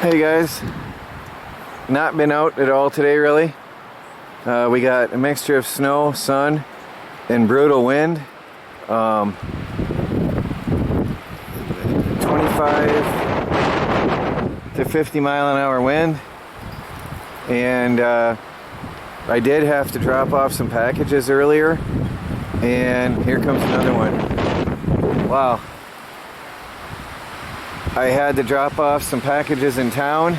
Hey guys, not been out at all today really. We got a mixture of snow, sun, and brutal wind. 25 to 50 mile an hour wind. And I did have to drop off some packages earlier. And here comes another one. Wow. I had to drop off some packages in town,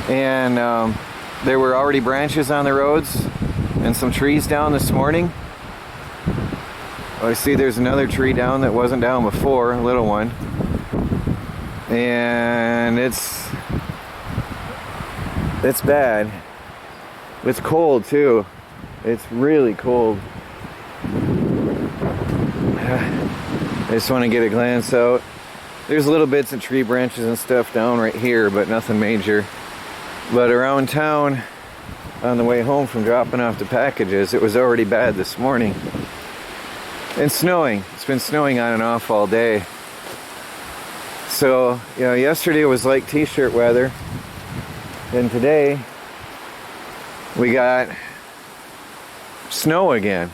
and there were already branches on the roads and some trees down this morning. I see there's another tree down that wasn't down before, a little one. And it's bad. It's cold too. It's really cold. I just want to get a glance out. There's little bits of tree branches and stuff down right here, but nothing major. But around town, on the way home from dropping off the packages, it was already bad this morning. And snowing. It's been snowing on and off all day. So, you know, yesterday was like t-shirt weather. And today, we got snow again.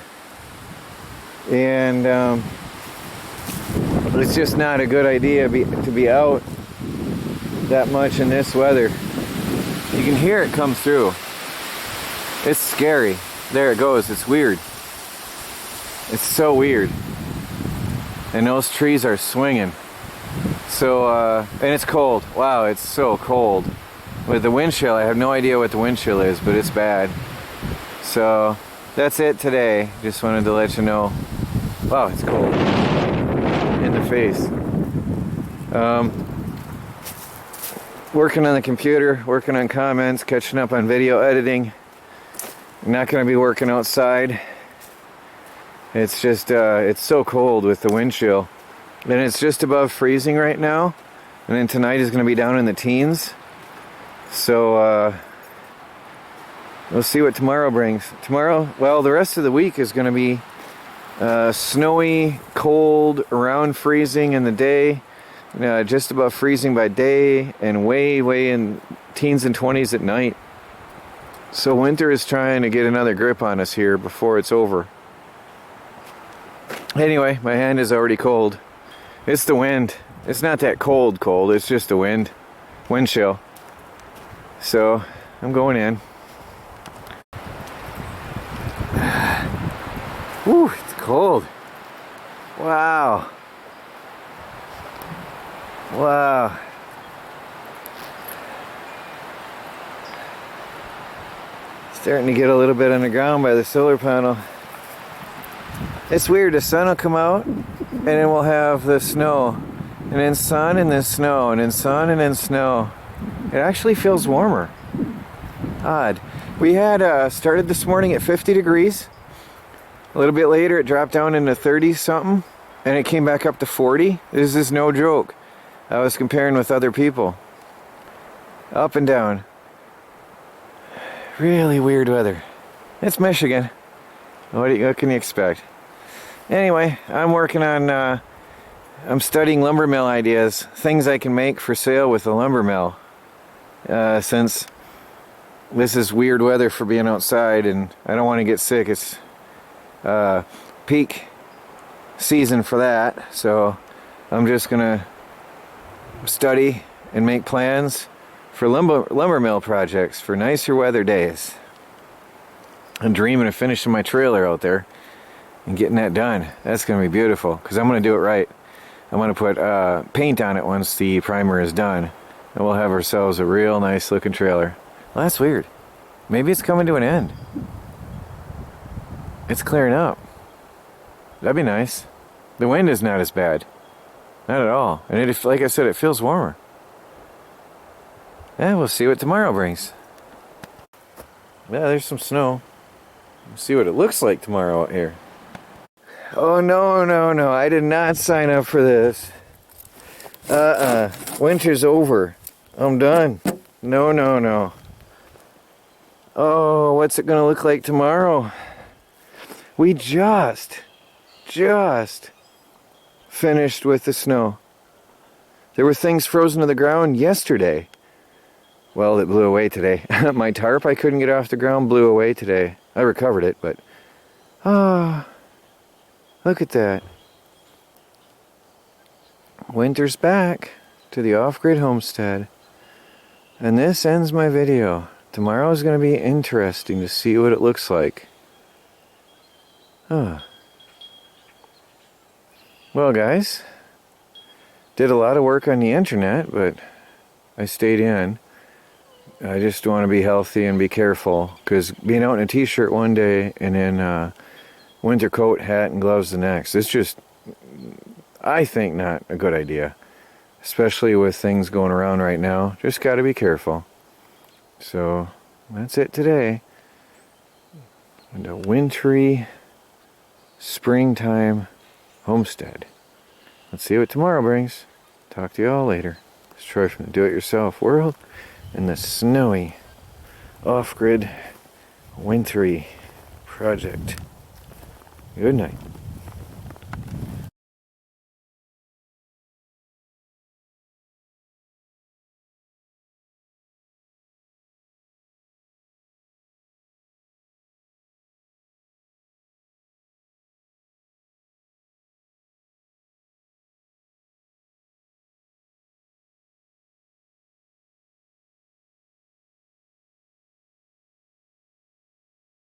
And it's just not a good idea to be out that much in this weather. You can hear it come through. It's scary. There it goes. It's weird. It's so weird. And those trees are swinging. So, and it's cold. Wow, it's so cold. With the wind chill, I have no idea what the wind chill is, but it's bad. So, that's it today. Just wanted to let you know. Wow, it's cold. In the face. Working on the computer, working on comments, catching up on video editing. I'm not going to be working outside. It's just, it's so cold with the wind chill. And it's just above freezing right now. And then tonight is going to be down in the teens. So, we'll see what tomorrow brings. Tomorrow, well, the rest of the week is going to be snowy, cold, around freezing in the day, just above freezing by day, and way in teens and 20s at night. So winter is trying to get another grip on us here before it's over. Anyway, my hand is already cold. It's the wind. It's not that cold, it's just the wind chill. So I'm going in. Whew, it's cold. Wow. Wow. Starting to get a little bit on the ground by the solar panel. It's weird, the sun will come out and then we'll have the snow. And then sun and then snow and then sun and then snow. It actually feels warmer. Odd. We had started this morning at 50 degrees. A little bit later it dropped down into 30 something and it came back up to 40. This is no joke. I was comparing with other people. Up and down. Really weird weather. It's Michigan. What can you expect? Anyway, I'm working on, I'm studying lumber mill ideas. Things I can make for sale with a lumber mill. Since this is weird weather for being outside and I don't want to get sick. It's peak season for that, so I'm just gonna study and make plans for lumber mill projects for nicer weather days. I'm dreaming of finishing my trailer out there and getting that done. That's gonna be beautiful because I'm gonna do it right. I'm gonna put paint on it once the primer is done, and we'll have ourselves a real nice looking trailer. Well, that's weird. Maybe it's coming to an end. It's clearing up. That'd be nice. The wind is not as bad. Not at all. And it, like I said, it feels warmer. Yeah, we'll see what tomorrow brings. Yeah, there's some snow. We'll see what it looks like tomorrow out here. Oh, no. I did not sign up for this. Winter's over. I'm done. No. Oh, what's it gonna look like tomorrow? We just finished with the snow. There were things frozen to the ground yesterday. Well, it blew away today. My tarp I couldn't get off the ground blew away today. I recovered it, but... Ah, look at that. Winter's back to the off-grid homestead. And this ends my video. Tomorrow is going to be interesting to see what it looks like. Well, guys, did a lot of work on the internet, but I stayed in. I just want to be healthy and be careful, because being out in a t-shirt one day and in winter coat, hat, and gloves the next, it's just, I think, not a good idea. Especially with things going around right now. Just got to be careful. So, that's it today. And a wintry springtime homestead. Let's see what tomorrow brings. Talk to you all later. It's Troy from the Do-It-Yourself world in the snowy, off-grid, wintry project. Good night.